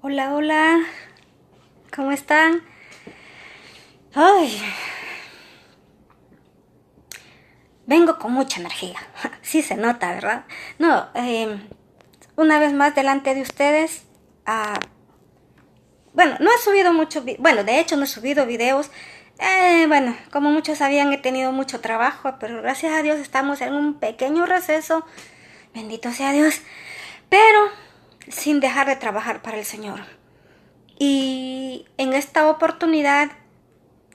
Hola, hola, ¿cómo están? Ay, vengo con mucha energía. Sí se nota, ¿verdad? No, una vez más delante de ustedes. ah, bueno, no he subido mucho, bueno, de hecho no he subido videos. Bueno, como muchos sabían, he tenido mucho trabajo, pero gracias a Dios estamos en un pequeño receso. Bendito sea Dios. Pero sin dejar de trabajar para el Señor. Y en esta oportunidad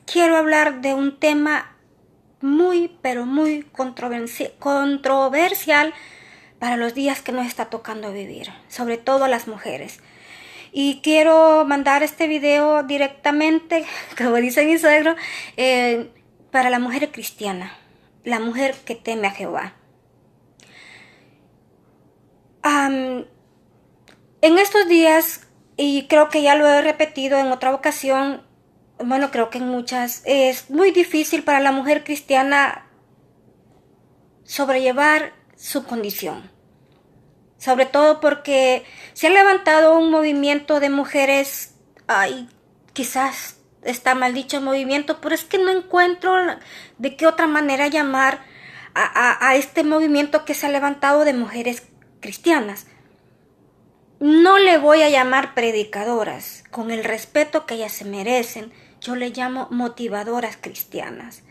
quiero hablar de un tema muy, pero muy controversial para los días que nos está tocando vivir, sobre todo a las mujeres. Y quiero mandar este video directamente, como dice mi suegro, para la mujer cristiana, la mujer que teme a Jehová. Am, en estos días, y creo que ya lo he repetido en otra ocasión, bueno, creo que en muchas, es muy difícil para la mujer cristiana sobrellevar su condición. Sobre todo porque se ha levantado un movimiento de mujeres, ay, quizás está mal dicho movimiento, pero es que no encuentro de qué otra manera llamar a este movimiento que se ha levantado de mujeres cristianas. No le voy a llamar predicadoras, con el respeto que ellas se merecen, yo le llamo motivadoras cristianas,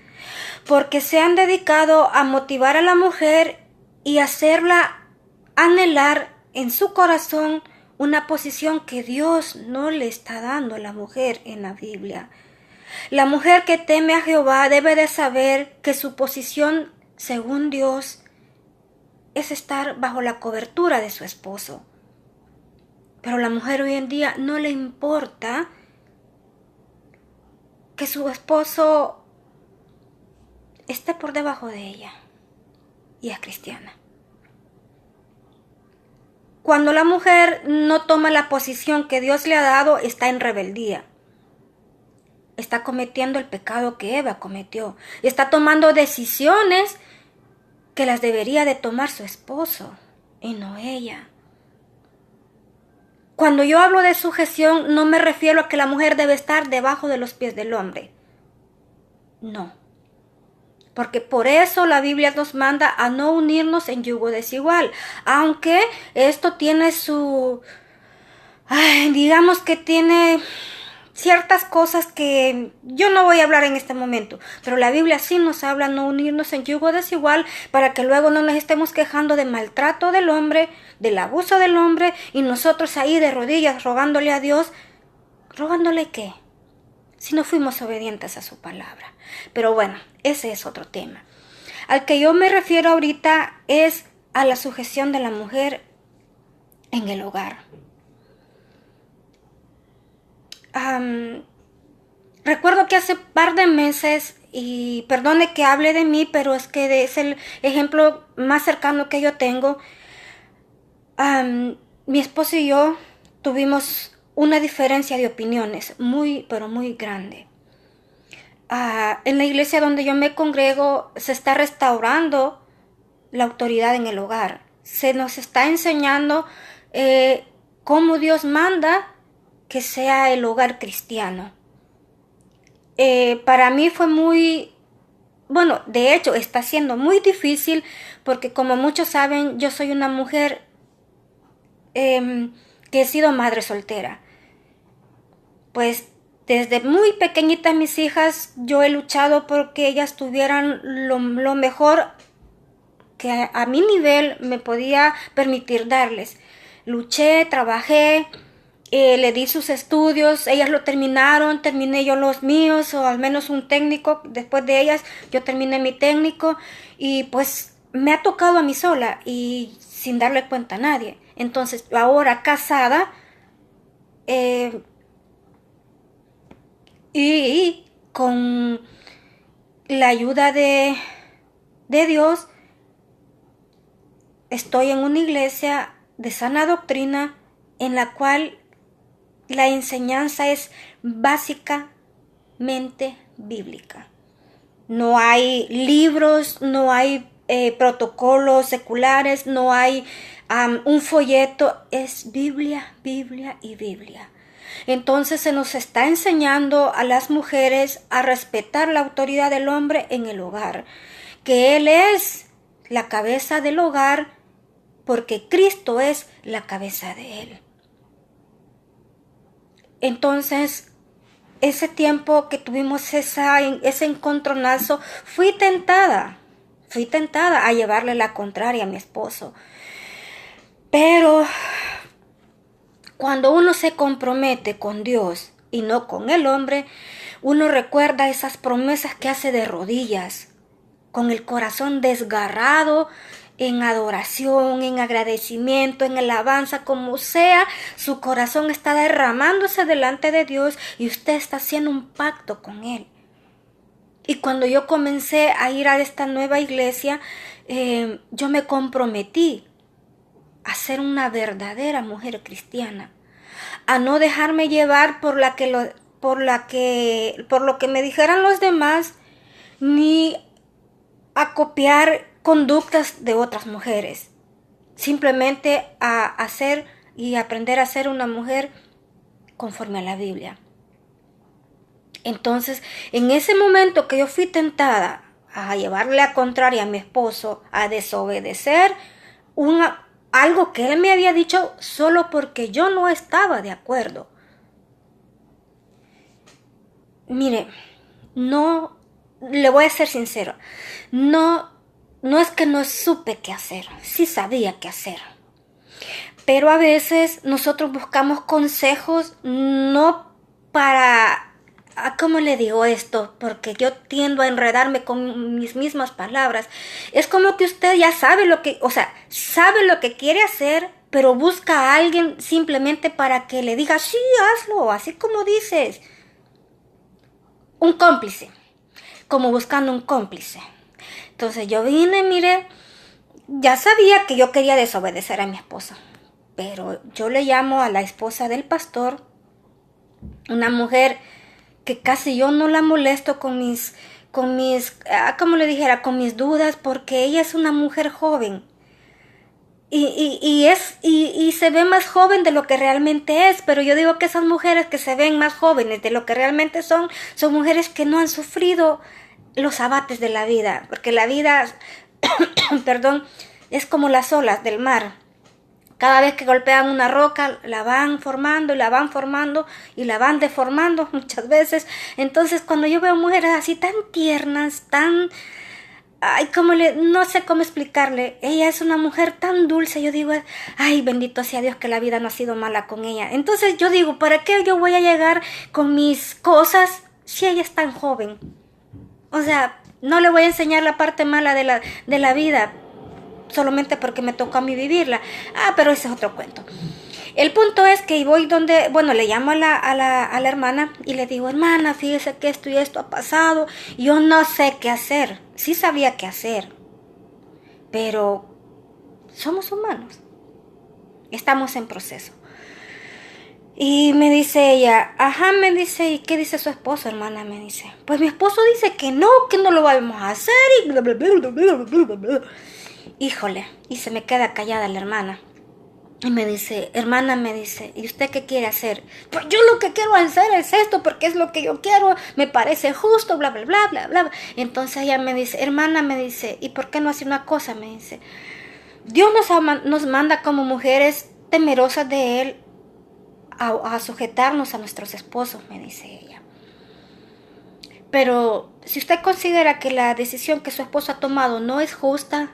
porque se han dedicado a motivar a la mujer y hacerla anhelar en su corazón una posición que Dios no le está dando a la mujer en la Biblia. La mujer que teme a Jehová debe de saber que su posición, según Dios, es estar bajo la cobertura de su esposo. Pero la mujer hoy en día no le importa que su esposo esté por debajo de ella y es cristiana. Cuando la mujer no toma la posición que Dios le ha dado, está en rebeldía. Está cometiendo el pecado que Eva cometió. Está tomando decisiones que las debería de tomar su esposo y no ella. Cuando yo hablo de sujeción, no me refiero a que la mujer debe estar debajo de los pies del hombre. No. Porque por eso la Biblia nos manda a no unirnos en yugo desigual. Aunque esto tiene digamos que tiene ciertas cosas que yo no voy a hablar en este momento, pero la Biblia sí nos habla no unirnos en yugo desigual para que luego no nos estemos quejando del maltrato del hombre, del abuso del hombre y nosotros ahí de rodillas rogándole a Dios. ¿Rogándole qué? Si no fuimos obedientes a su palabra. Pero bueno, ese es otro tema. Al que yo me refiero ahorita es a la sujeción de la mujer en el hogar. Recuerdo que hace par de meses, y perdone que hable de mí, pero es que es el ejemplo más cercano que yo tengo. Mi esposo y yo tuvimos una diferencia de opiniones muy, pero muy grande. En la iglesia donde yo me congrego se está restaurando la autoridad en el hogar. Se nos está enseñando cómo Dios manda que sea el hogar cristiano. Para mí fue muy, bueno, de hecho está siendo muy difícil porque como muchos saben, yo soy una mujer que he sido madre soltera. Pues desde muy pequeñitas mis hijas yo he luchado porque ellas tuvieran lo mejor que a mi nivel me podía permitir darles. Luché, trabajé, le di sus estudios, ellas lo terminaron, terminé yo los míos, o al menos un técnico, después de ellas yo terminé mi técnico, y pues me ha tocado a mí sola y sin darle cuenta a nadie. Entonces, ahora casada, eh, y con la ayuda de Dios, estoy en una iglesia de sana doctrina en la cual la enseñanza es básicamente bíblica. No hay libros, no hay protocolos seculares, no hay un folleto, es Biblia, Biblia y Biblia. Entonces se nos está enseñando a las mujeres a respetar la autoridad del hombre en el hogar, que él es la cabeza del hogar porque Cristo es la cabeza de él. Entonces, ese tiempo que tuvimos ese encontronazo, fui tentada a llevarle la contraria a mi esposo. Pero cuando uno se compromete con Dios y no con el hombre, uno recuerda esas promesas que hace de rodillas, con el corazón desgarrado, en adoración, en agradecimiento, en alabanza, como sea, su corazón está derramándose delante de Dios y usted está haciendo un pacto con Él. Y cuando yo comencé a ir a esta nueva iglesia, yo me comprometí a ser una verdadera mujer cristiana, a no dejarme llevar por lo que me dijeran los demás, ni a copiar conductas de otras mujeres, simplemente a hacer y aprender a ser una mujer conforme a la Biblia. Entonces, en ese momento que yo fui tentada a llevarle la contraria a mi esposo, a desobedecer algo que él me había dicho solo porque yo no estaba de acuerdo. Mire, no, le voy a ser sincero, no es que no supe qué hacer, sí sabía qué hacer. Pero a veces nosotros buscamos consejos no para, ¿cómo le digo esto? Porque yo tiendo a enredarme con mis mismas palabras. Es como que usted ya sabe sabe lo que quiere hacer, pero busca a alguien simplemente para que le diga, sí, hazlo, así como dices. Un cómplice, como buscando un cómplice. Entonces yo vine, mire, ya sabía que yo quería desobedecer a mi esposo, pero yo le llamo a la esposa del pastor, una mujer que casi yo no la molesto con mis, como le dijera, con mis dudas, porque ella es una mujer joven. Y se ve más joven de lo que realmente es, pero yo digo que esas mujeres que se ven más jóvenes de lo que realmente son mujeres que no han sufrido los abates de la vida, porque la vida, perdón, es como las olas del mar. Cada vez que golpean una roca, la van formando y la van formando y la van deformando muchas veces. Entonces, cuando yo veo mujeres así tan tiernas, no sé cómo explicarle, ella es una mujer tan dulce, yo digo, ay, bendito sea Dios que la vida no ha sido mala con ella. Entonces yo digo, ¿para qué yo voy a llegar con mis cosas si ella es tan joven? O sea, no le voy a enseñar la parte mala de la vida, solamente porque me tocó a mí vivirla. Pero ese es otro cuento. El punto es que voy le llamo a la hermana y le digo, hermana, fíjese que esto y esto ha pasado, yo no sé qué hacer. Sí sabía qué hacer, pero somos humanos, estamos en proceso. Y me dice ella, me dice, ¿y qué dice su esposo, hermana? Me dice, pues mi esposo dice que no lo vamos a hacer y bla, bla, bla, bla, bla, bla, bla. Híjole, y se me queda callada la hermana. Y me dice, hermana, me dice, ¿y usted qué quiere hacer? Pues yo lo que quiero hacer es esto, porque es lo que yo quiero, me parece justo, bla, bla, bla, bla, bla. Entonces ella me dice, hermana, me dice, ¿y por qué no hace una cosa? Me dice, Dios nos manda como mujeres temerosas de Él a sujetarnos a nuestros esposos, me dice ella. Pero si usted considera que la decisión que su esposo ha tomado no es justa,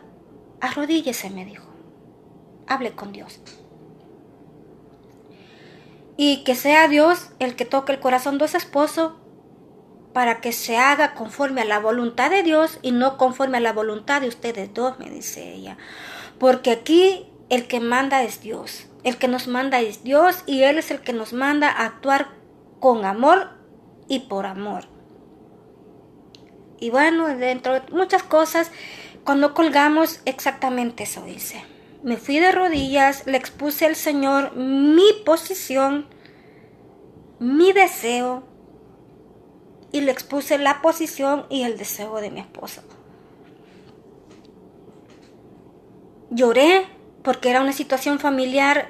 arrodíllese, me dijo. Hable con Dios. Y que sea Dios el que toque el corazón de su esposo para que se haga conforme a la voluntad de Dios y no conforme a la voluntad de ustedes dos, me dice ella. Porque aquí el que manda es Dios. El que nos manda es Dios y Él es el que nos manda a actuar con amor y por amor. Y bueno, dentro de muchas cosas, cuando colgamos, exactamente eso hice. Me fui de rodillas, le expuse al Señor mi posición, mi deseo, y le expuse la posición y el deseo de mi esposo. Lloré porque era una situación familiar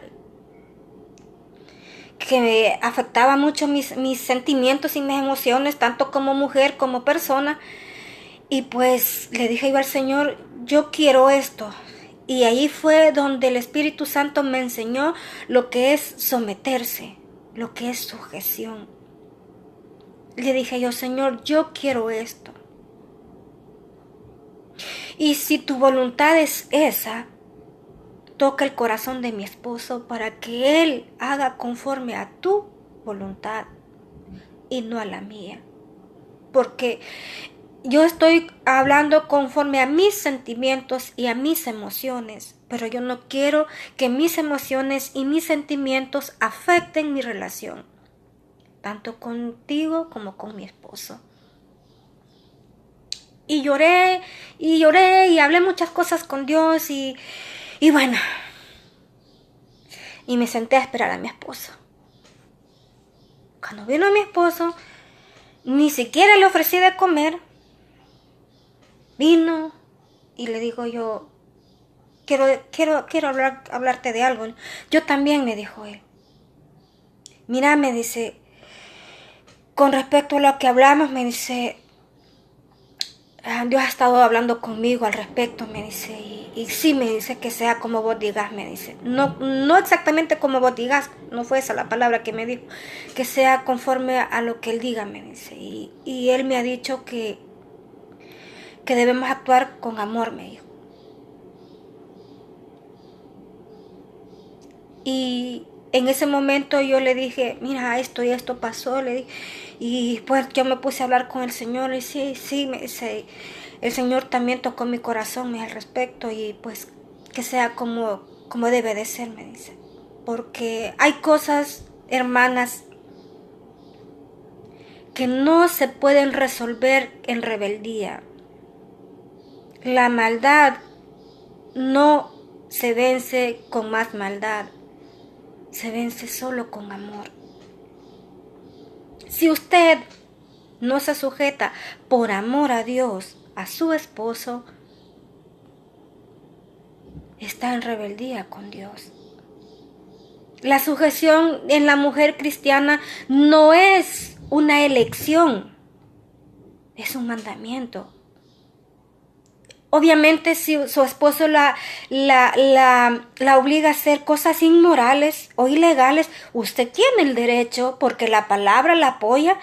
que me afectaba mucho mis sentimientos y mis emociones, tanto como mujer como persona. Y pues le dije yo al Señor, yo quiero esto. Y ahí fue donde el Espíritu Santo me enseñó lo que es someterse, lo que es sujeción. Le dije yo, Señor, yo quiero esto. Y si tu voluntad es esa, toca el corazón de mi esposo para que él haga conforme a tu voluntad y no a la mía. Porque yo estoy hablando conforme a mis sentimientos y a mis emociones, pero yo no quiero que mis emociones y mis sentimientos afecten mi relación, tanto contigo como con mi esposo. Y lloré y hablé muchas cosas con Dios y bueno, y me senté a esperar a mi esposo. Cuando vino mi esposo, ni siquiera le ofrecí de comer. Vino y le digo yo, quiero hablarte de algo. Yo también, me dijo él. Mira, me dice, con respecto a lo que hablamos, me dice, Dios ha estado hablando conmigo al respecto, me dice, y sí, me dice que sea como vos digas, me dice. No exactamente como vos digas, no fue esa la palabra que me dijo, que sea conforme a lo que él diga, me dice. Y él me ha dicho que debemos actuar con amor, me dijo. Y en ese momento yo le dije, mira, esto y esto pasó, le dije. Y pues yo me puse a hablar con el Señor y sí, me dice, el Señor también tocó mi corazón al respecto y pues que sea como debe de ser, me dice. Porque hay cosas, hermanas, que no se pueden resolver en rebeldía. La maldad no se vence con más maldad, se vence solo con amor. Si usted no se sujeta por amor a Dios, a su esposo, está en rebeldía con Dios. La sujeción en la mujer cristiana no es una elección, es un mandamiento. Obviamente, si su esposo la obliga a hacer cosas inmorales o ilegales, usted tiene el derecho, porque la palabra la apoya,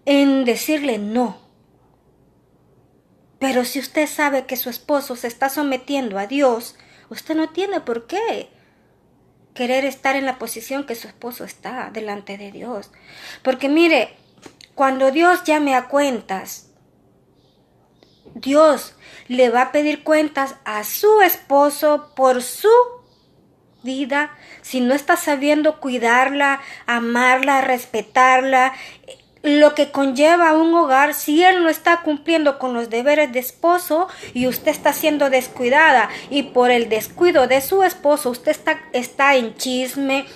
en decirle no. Pero si usted sabe que su esposo se está sometiendo a Dios, usted no tiene por qué querer estar en la posición que su esposo está delante de Dios. Porque mire, cuando Dios llame a cuentas, Dios le va a pedir cuentas a su esposo por su vida, si no está sabiendo cuidarla, amarla, respetarla, lo que conlleva un hogar. Si él no está cumpliendo con los deberes de esposo y usted está siendo descuidada, y por el descuido de su esposo usted está en chisme,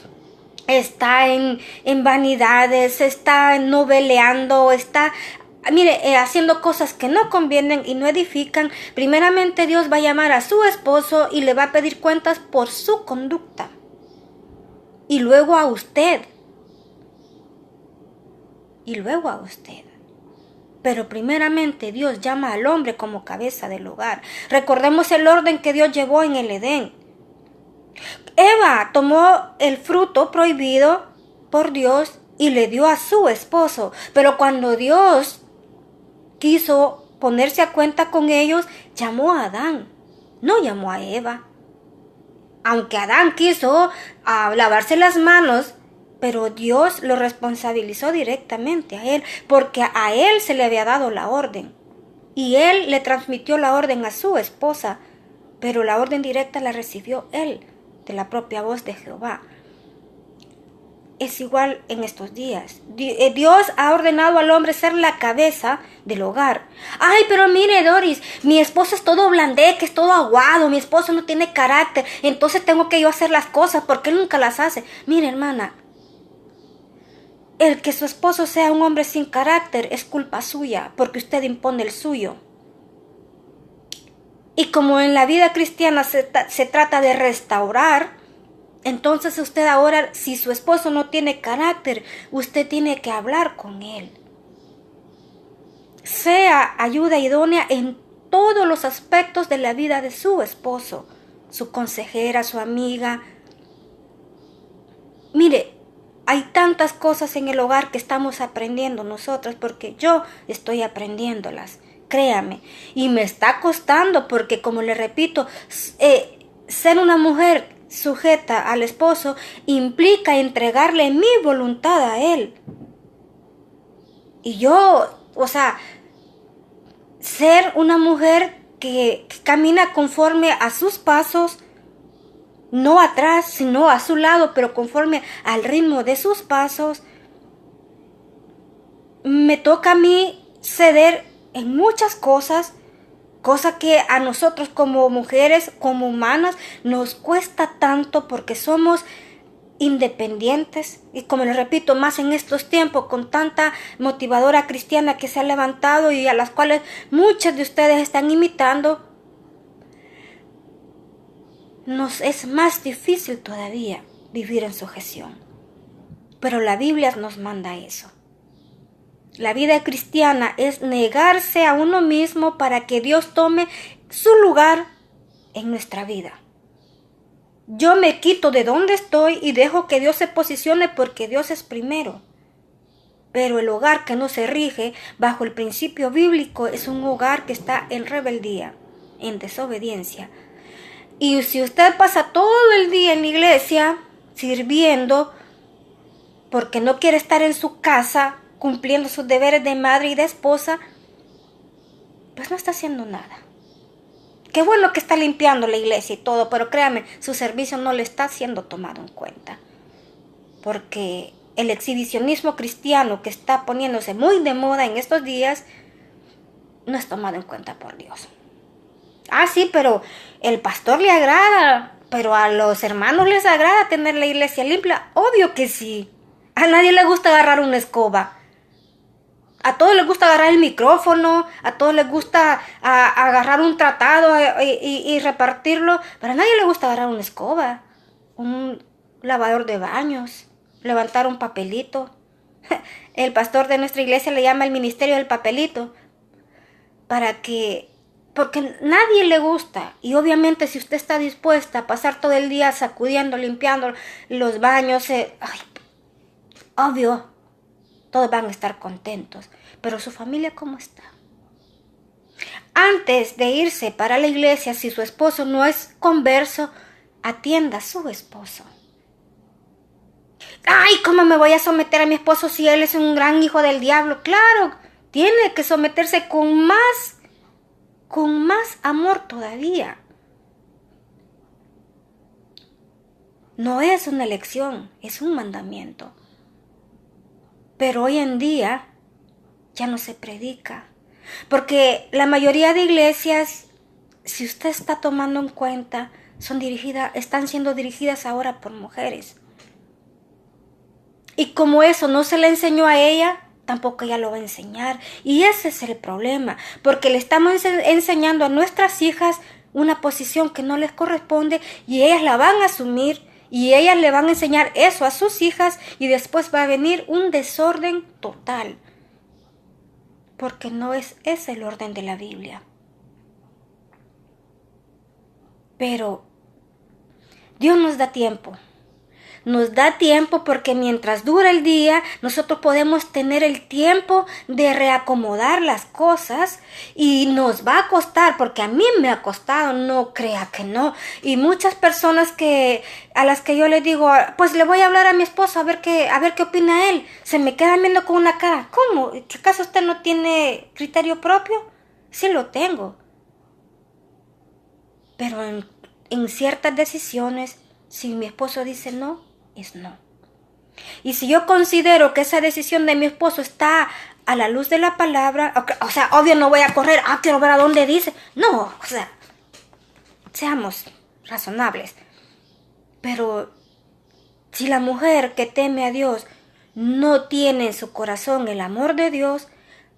está en vanidades, está noveleando, está, mire, haciendo cosas que no convienen y no edifican, primeramente Dios va a llamar a su esposo y le va a pedir cuentas por su conducta. Y luego a usted. Pero primeramente Dios llama al hombre como cabeza del hogar. Recordemos el orden que Dios llevó en el Edén. Eva tomó el fruto prohibido por Dios y le dio a su esposo. Pero cuando Dios quiso ponerse a cuenta con ellos, llamó a Adán, no llamó a Eva. Aunque Adán quiso lavarse las manos, pero Dios lo responsabilizó directamente a él, porque a él se le había dado la orden. Y él le transmitió la orden a su esposa, pero la orden directa la recibió él, de la propia voz de Jehová. Es igual en estos días. Dios ha ordenado al hombre ser la cabeza del hogar. Ay, pero mire, Doris, mi esposo es todo blandeque, es todo aguado, mi esposo no tiene carácter, entonces tengo que yo hacer las cosas porque él nunca las hace. Mire, hermana, el que su esposo sea un hombre sin carácter es culpa suya, porque usted impone el suyo. Y como en la vida cristiana se trata de restaurar, entonces usted ahora, si su esposo no tiene carácter, usted tiene que hablar con él. Sea ayuda idónea en todos los aspectos de la vida de su esposo, su consejera, su amiga. Mire, hay tantas cosas en el hogar que estamos aprendiendo nosotros, porque yo estoy aprendiéndolas, créame. Y me está costando porque, como le repito, ser una mujer sujeta al esposo implica entregarle mi voluntad a él. Y yo, ser una mujer que camina conforme a sus pasos, no atrás, sino a su lado, pero conforme al ritmo de sus pasos. Me toca a mí ceder en muchas cosas, cosa que a nosotros como mujeres, como humanas, nos cuesta tanto porque somos independientes. Y como les repito, más en estos tiempos, con tanta motivadora cristiana que se ha levantado y a las cuales muchas de ustedes están imitando, nos es más difícil todavía vivir en sujeción. Pero la Biblia nos manda eso. La vida cristiana es negarse a uno mismo para que Dios tome su lugar en nuestra vida. Yo me quito de donde estoy y dejo que Dios se posicione porque Dios es primero. Pero el hogar que no se rige bajo el principio bíblico es un hogar que está en rebeldía, en desobediencia. Y si usted pasa todo el día en la iglesia sirviendo porque no quiere estar en su casa cumpliendo sus deberes de madre y de esposa, pues no está haciendo nada. Qué bueno que está limpiando la iglesia y todo, pero créame, su servicio no le está siendo tomado en cuenta. Porque el exhibicionismo cristiano que está poniéndose muy de moda en estos días no es tomado en cuenta por Dios. Ah, sí, pero el pastor le agrada, pero a los hermanos les agrada tener la iglesia limpia. Obvio que sí. A nadie le gusta agarrar una escoba. A todos les gusta agarrar el micrófono, a todos les gusta agarrar un tratado y repartirlo, pero a nadie le gusta agarrar una escoba, un lavador de baños, levantar un papelito. El pastor de nuestra iglesia le llama el ministerio del papelito, porque nadie le gusta. Y obviamente si usted está dispuesta a pasar todo el día sacudiendo, limpiando los baños, obvio, todos van a estar contentos. Pero su familia, ¿cómo está? Antes de irse para la iglesia, si su esposo no es converso, atienda a su esposo. Ay, ¿cómo me voy a someter a mi esposo si él es un gran hijo del diablo? Claro, tiene que someterse con más amor todavía. No es una elección, es un mandamiento. Pero hoy en día ya no se predica. Porque la mayoría de iglesias, si usted está tomando en cuenta, están siendo dirigidas ahora por mujeres. Y como eso no se le enseñó a ella, tampoco ella lo va a enseñar. Y ese es el problema, porque le estamos enseñando a nuestras hijas una posición que no les corresponde y ellas la van a asumir. Y ellas le van a enseñar eso a sus hijas y después va a venir un desorden total. Porque no es ese el orden de la Biblia. Pero Dios nos da tiempo. Nos da tiempo porque mientras dura el día, nosotros podemos tener el tiempo de reacomodar las cosas y nos va a costar, porque a mí me ha costado, no crea que no. Y muchas personas a las que yo les digo, pues le voy a hablar a mi esposo a ver qué opina él, se me quedan viendo con una cara, ¿cómo? ¿Que acaso usted no tiene criterio propio? Sí lo tengo. Pero en ciertas decisiones, si mi esposo dice no, es no. Y si yo considero que esa decisión de mi esposo está a la luz de la palabra, obvio no voy a correr, quiero ver a dónde dice. No, seamos razonables. Pero si la mujer que teme a Dios no tiene en su corazón el amor de Dios,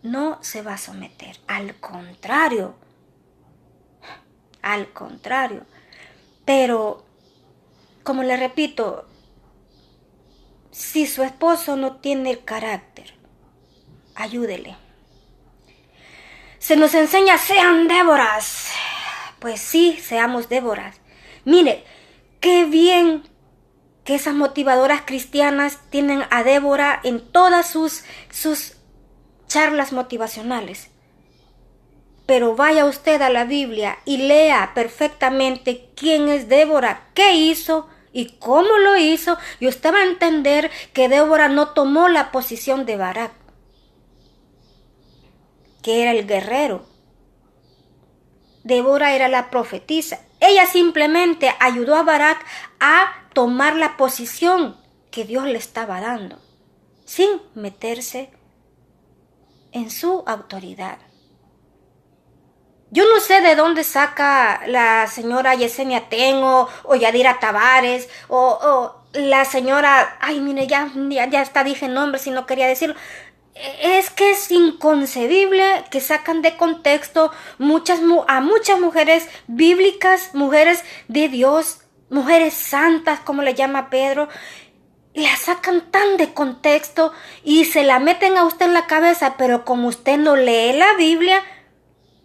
no se va a someter. Al contrario, al contrario. Pero, como le repito, si su esposo no tiene el carácter, ayúdele. Se nos enseña, sean Déboras. Pues sí, seamos Déboras. Mire, qué bien que esas motivadoras cristianas tienen a Débora en todas sus charlas motivacionales. Pero vaya usted a la Biblia y lea perfectamente quién es Débora, qué hizo y cómo lo hizo, y usted va a entender que Débora no tomó la posición de Barak, que era el guerrero. Débora era la profetisa. Ella simplemente ayudó a Barak a tomar la posición que Dios le estaba dando, sin meterse en su autoridad. Yo no sé de dónde saca la señora Yesenia Tengo o Yadira Tavares o la señora, ay mire, ya hasta dije nombre si no quería decirlo. Es que es inconcebible que sacan de contexto a muchas mujeres bíblicas, mujeres de Dios, mujeres santas, como le llama Pedro, y la sacan tan de contexto y se la meten a usted en la cabeza, pero como usted no lee la Biblia,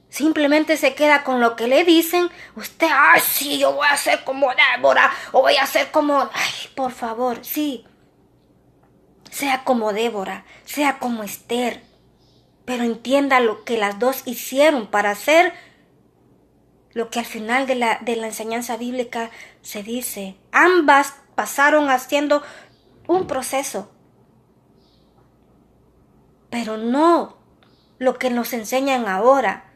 simplemente se queda con lo que le dicen. Usted, ay, sí, yo voy a ser como Débora, o voy a ser como, ay, por favor, sí. Sea como Débora, sea como Esther, pero entienda lo que las dos hicieron para hacer lo que al final de la enseñanza bíblica se dice. Ambas pasaron haciendo un proceso, pero no lo que nos enseñan ahora.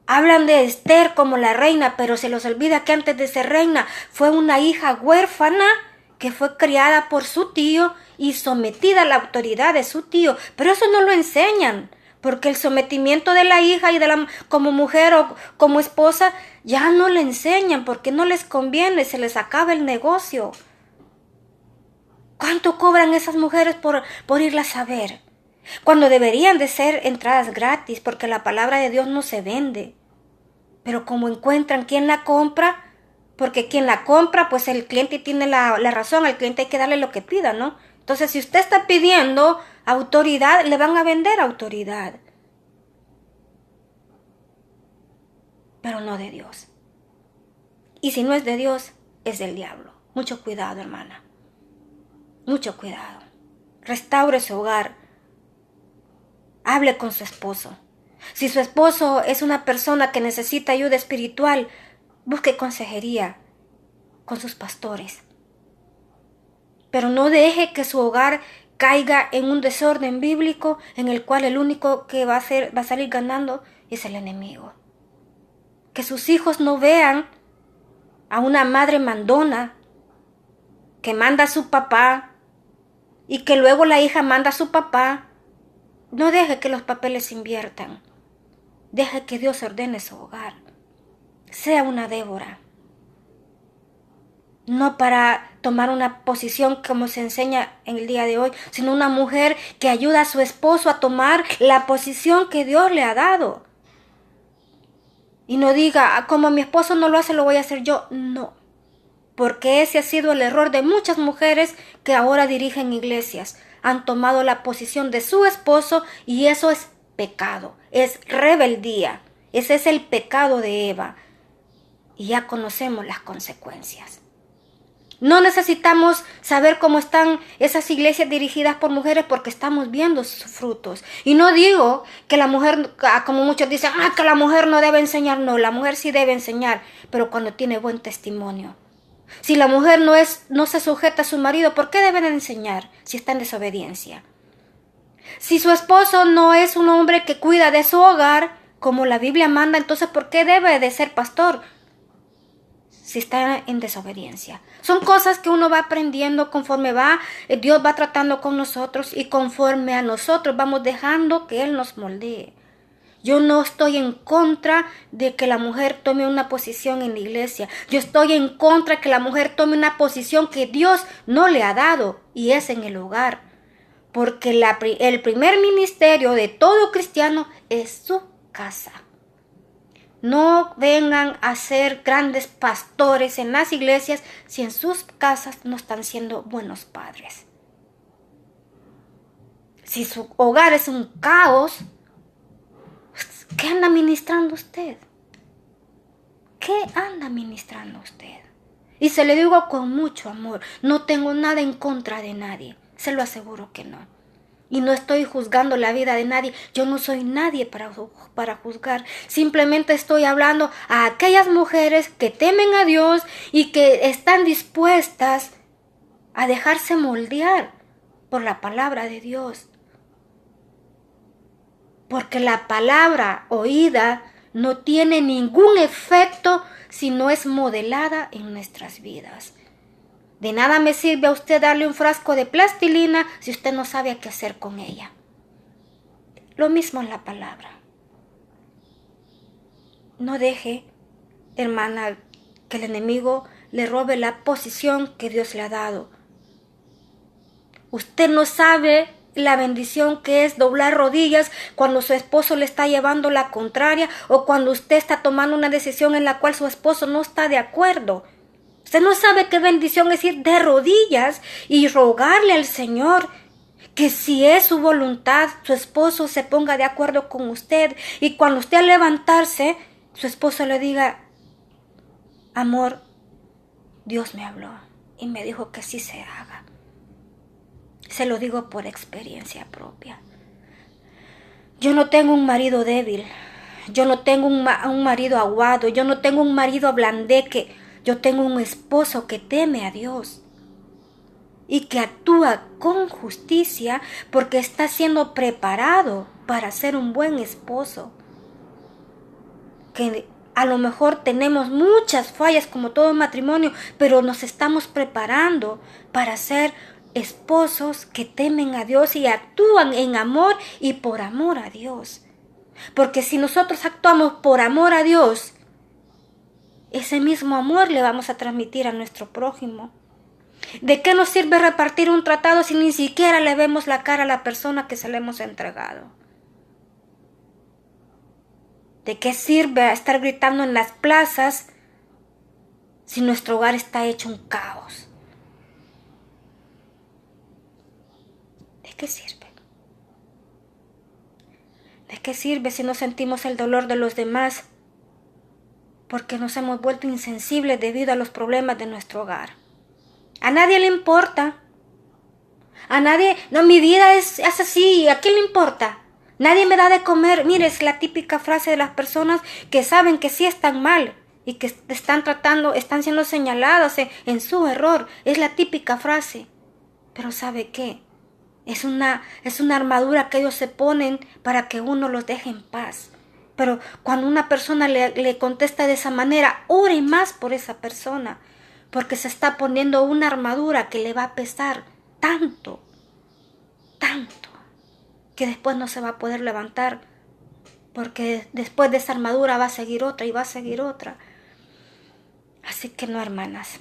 Hablan de Esther como la reina, pero se les olvida que antes de ser reina fue una hija huérfana que fue criada por su tío y sometida a la autoridad de su tío. Pero eso no lo enseñan, porque el sometimiento de la hija y como mujer o como esposa ya no le enseñan, porque no les conviene, se les acaba el negocio. ¿Cuánto cobran esas mujeres por irlas a ver? Cuando deberían de ser entradas gratis, porque la palabra de Dios no se vende. Pero como encuentran quién la compra, porque quien la compra, pues el cliente tiene la razón, al cliente hay que darle lo que pida, ¿no? Entonces, si usted está pidiendo autoridad, le van a vender autoridad. Pero no de Dios. Y si no es de Dios, es del diablo. Mucho cuidado, hermana. Mucho cuidado. Restaure su hogar. Hable con su esposo. Si su esposo es una persona que necesita ayuda espiritual, busque consejería con sus pastores. Pero no deje que su hogar caiga en un desorden bíblico en el cual el único que va a salir ganando es el enemigo. Que sus hijos no vean a una madre mandona que manda a su papá y que luego la hija manda a su papá. No deje que los papeles se inviertan. Deje que Dios ordene su hogar. Sea una Débora. No para tomar una posición como se enseña en el día de hoy, sino una mujer que ayuda a su esposo a tomar la posición que Dios le ha dado. Y no diga, como mi esposo no lo hace, lo voy a hacer yo. No, porque ese ha sido el error de muchas mujeres que ahora dirigen iglesias. Han tomado la posición de su esposo y eso es pecado, es rebeldía. Ese es el pecado de Eva. Y ya conocemos las consecuencias. No necesitamos saber cómo están esas iglesias dirigidas por mujeres porque estamos viendo sus frutos. Y no digo que la mujer, como muchos dicen, que la mujer no debe enseñar. No, la mujer sí debe enseñar, pero cuando tiene buen testimonio. Si la mujer no se sujeta a su marido, ¿por qué deben enseñar si está en desobediencia? Si su esposo no es un hombre que cuida de su hogar, como la Biblia manda, entonces ¿por qué debe de ser pastor si está en desobediencia? Son cosas que uno va aprendiendo conforme Dios va tratando con nosotros y conforme a nosotros vamos dejando que Él nos moldee. Yo no estoy en contra de que la mujer tome una posición en la iglesia. Yo estoy en contra de que la mujer tome una posición que Dios no le ha dado, y es en el hogar. Porque el primer ministerio de todo cristiano es su casa. No vengan a ser grandes pastores en las iglesias si en sus casas no están siendo buenos padres. Si su hogar es un caos, ¿qué anda ministrando usted? ¿Qué anda ministrando usted? Y se lo digo con mucho amor. No tengo nada en contra de nadie. Se lo aseguro que no. Y no estoy juzgando la vida de nadie. Yo no soy nadie para juzgar. Simplemente estoy hablando a aquellas mujeres que temen a Dios y que están dispuestas a dejarse moldear por la palabra de Dios. Porque la palabra oída no tiene ningún efecto si no es modelada en nuestras vidas. De nada me sirve a usted darle un frasco de plastilina si usted no sabe qué hacer con ella. Lo mismo en la palabra. No deje, hermana, que el enemigo le robe la posición que Dios le ha dado. Usted no sabe la bendición que es doblar rodillas cuando su esposo le está llevando la contraria o cuando usted está tomando una decisión en la cual su esposo no está de acuerdo. Usted no sabe qué bendición es ir de rodillas y rogarle al Señor que si es su voluntad, su esposo se ponga de acuerdo con usted y cuando usted al levantarse, su esposo le diga: amor, Dios me habló y me dijo que sí se haga. Se lo digo por experiencia propia. Yo no tengo un marido débil. Yo no tengo un marido aguado. Yo no tengo un marido ablandeque. Yo tengo un esposo que teme a Dios y que actúa con justicia porque está siendo preparado para ser un buen esposo. Que a lo mejor tenemos muchas fallas como todo matrimonio, pero nos estamos preparando para ser esposos que temen a Dios y actúan en amor y por amor a Dios. Porque si nosotros actuamos por amor a Dios, ese mismo amor le vamos a transmitir a nuestro prójimo. ¿De qué nos sirve repartir un tratado si ni siquiera le vemos la cara a la persona que se le hemos entregado? ¿De qué sirve estar gritando en las plazas si nuestro hogar está hecho un caos? ¿De qué sirve? ¿De qué sirve si no sentimos el dolor de los demás? Porque nos hemos vuelto insensibles debido a los problemas de nuestro hogar. A nadie le importa. A nadie, no, mi vida es así, ¿a quién le importa? Nadie me da de comer. Mire, es la típica frase de las personas que saben que sí están mal y que están siendo señaladas en su error. Es la típica frase. Pero ¿sabe qué? Es una armadura que ellos se ponen para que uno los deje en paz. Pero cuando una persona le contesta de esa manera, ore más por esa persona, porque se está poniendo una armadura que le va a pesar tanto, que después no se va a poder levantar, porque después de esa armadura va a seguir otra y va a seguir otra. Así que no, hermanas,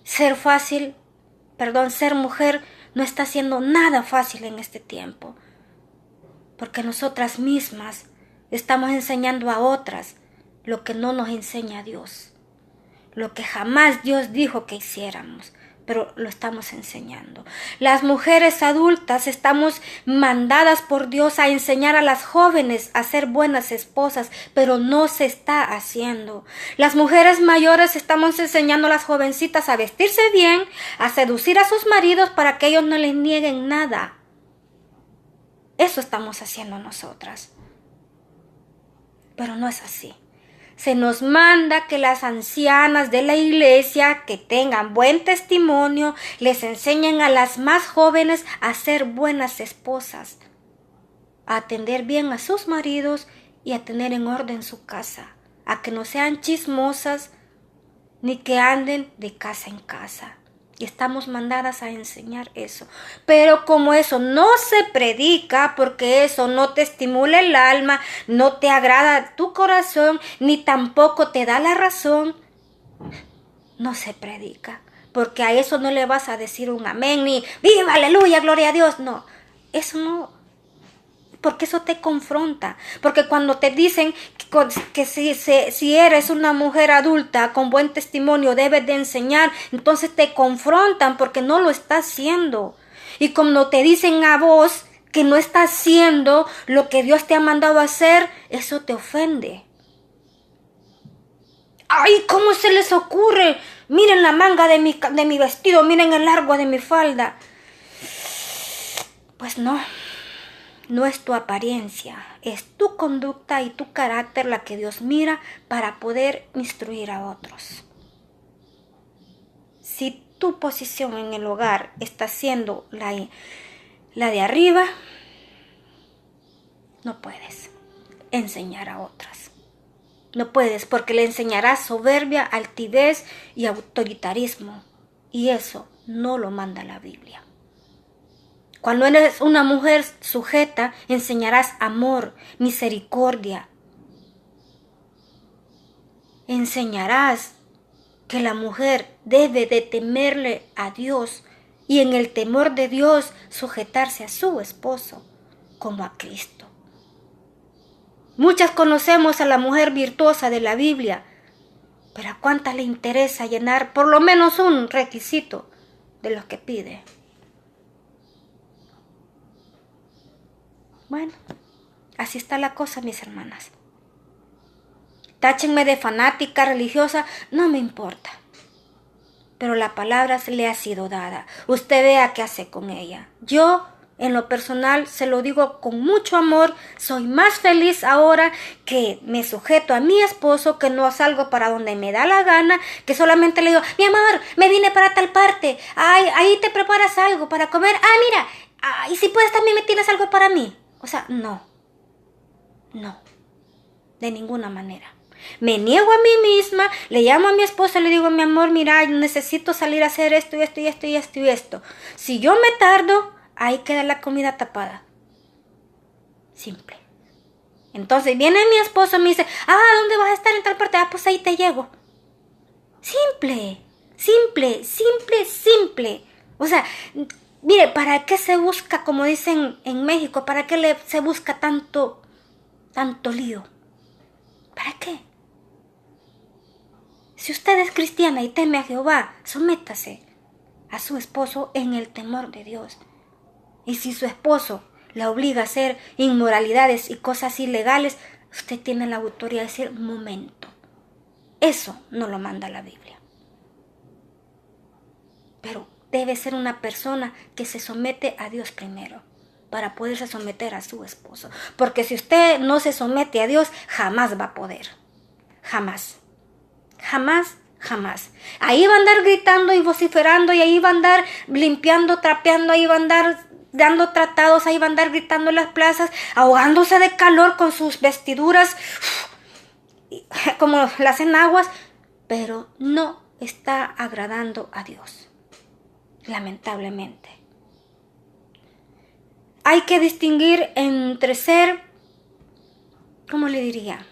ser mujer no está siendo nada fácil en este tiempo, porque nosotras mismas estamos enseñando a otras lo que no nos enseña Dios, lo que jamás Dios dijo que hiciéramos, pero lo estamos enseñando. Las mujeres adultas estamos mandadas por Dios a enseñar a las jóvenes a ser buenas esposas, pero no se está haciendo. Las mujeres mayores estamos enseñando a las jovencitas a vestirse bien, a seducir a sus maridos para que ellos no les nieguen nada. Eso estamos haciendo nosotras. Pero no es así. Se nos manda que las ancianas de la iglesia que tengan buen testimonio les enseñen a las más jóvenes a ser buenas esposas, a atender bien a sus maridos y a tener en orden su casa, a que no sean chismosas ni que anden de casa en casa. Y estamos mandadas a enseñar eso. Pero como eso no se predica, porque eso no te estimula el alma, no te agrada tu corazón, ni tampoco te da la razón, no se predica. Porque a eso no le vas a decir un amén, ni viva, aleluya, gloria a Dios. No, eso no. porque eso te confronta. Porque cuando te dicen que si eres una mujer adulta con buen testimonio debes de enseñar, entonces te confrontan porque no lo estás haciendo. Y cuando te dicen a vos que no estás haciendo lo que Dios te ha mandado a hacer, eso te ofende. ¡Ay! ¿Cómo se les ocurre? Miren la manga de mi vestido, miren el largo de mi falda. Pues no es tu apariencia, es tu conducta y tu carácter la que Dios mira para poder instruir a otros. Si tu posición en el hogar está siendo la de arriba, no puedes enseñar a otras. No puedes, porque le enseñarás soberbia, altivez y autoritarismo. Y eso no lo manda la Biblia. Cuando eres una mujer sujeta, enseñarás amor, misericordia. Enseñarás que la mujer debe de temerle a Dios y en el temor de Dios sujetarse a su esposo como a Cristo. Muchas conocemos a la mujer virtuosa de la Biblia, pero ¿a cuántas le interesa llenar por lo menos un requisito de los que pide? Bueno, así está la cosa, mis hermanas. Táchenme de fanática religiosa, no me importa. Pero la palabra le ha sido dada. Usted vea qué hace con ella. Yo, en lo personal, se lo digo con mucho amor. Soy más feliz ahora que me sujeto a mi esposo, que no salgo para donde me da la gana, que solamente le digo, mi amor, me vine para tal parte. Ay, ahí te preparas algo para comer. Ah, mira, y si puedes también me tienes algo para mí. O sea, no, de ninguna manera. Me niego a mí misma, le llamo a mi esposa y le digo, mi amor, mira, necesito salir a hacer esto y esto y esto y esto y esto. Si yo me tardo, ahí queda la comida tapada. Simple. Entonces viene mi esposo y me dice, ¿dónde vas a estar en tal parte? Pues ahí te llego. Simple. O sea, mire, ¿para qué se busca, como dicen en México, para qué se busca tanto lío? ¿Para qué? Si usted es cristiana y teme a Jehová, sométase a su esposo en el temor de Dios. Y si su esposo la obliga a hacer inmoralidades y cosas ilegales, usted tiene la autoridad de decir, momento. Eso no lo manda la Biblia. Pero debe ser una persona que se somete a Dios primero para poderse someter a su esposo. Porque si usted no se somete a Dios, jamás va a poder. Jamás. Ahí va a andar gritando y vociferando, y ahí va a andar limpiando, trapeando, ahí va a andar dando tratados, ahí va a andar gritando en las plazas, ahogándose de calor con sus vestiduras como las enaguas, pero no está agradando a Dios, lamentablemente. Hay que distinguir entre ser, ¿cómo le diría?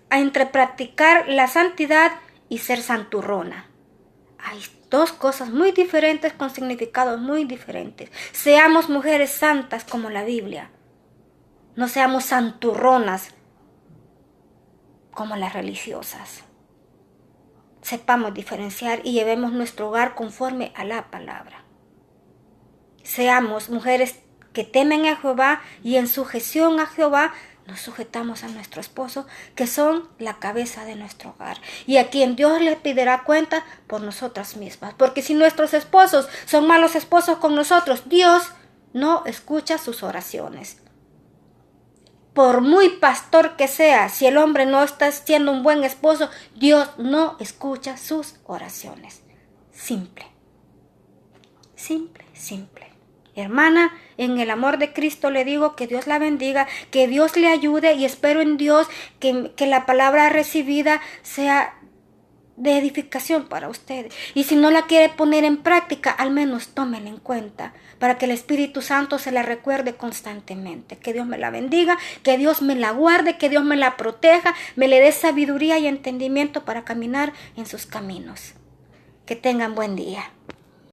Entre practicar la santidad y ser santurrona. Hay dos cosas muy diferentes con significados muy diferentes. Seamos mujeres santas como la Biblia. No seamos santurronas como las religiosas. Sepamos diferenciar y llevemos nuestro hogar conforme a la palabra. Seamos mujeres que temen a Jehová y en sujeción a Jehová nos sujetamos a nuestro esposo, que son la cabeza de nuestro hogar, y a quien Dios le pedirá cuenta por nosotras mismas. Porque si nuestros esposos son malos esposos con nosotros, Dios no escucha sus oraciones. Por muy pastor que sea, si el hombre no está siendo un buen esposo, Dios no escucha sus oraciones. Simple. Hermana, en el amor de Cristo le digo que Dios la bendiga, que Dios le ayude, y espero en Dios que la palabra recibida sea de edificación para usted. Y si no la quiere poner en práctica, al menos tómela en cuenta para que el Espíritu Santo se la recuerde constantemente. Que Dios me la bendiga, que Dios me la guarde, que Dios me la proteja, me le dé sabiduría y entendimiento para caminar en sus caminos. Que tengan buen día.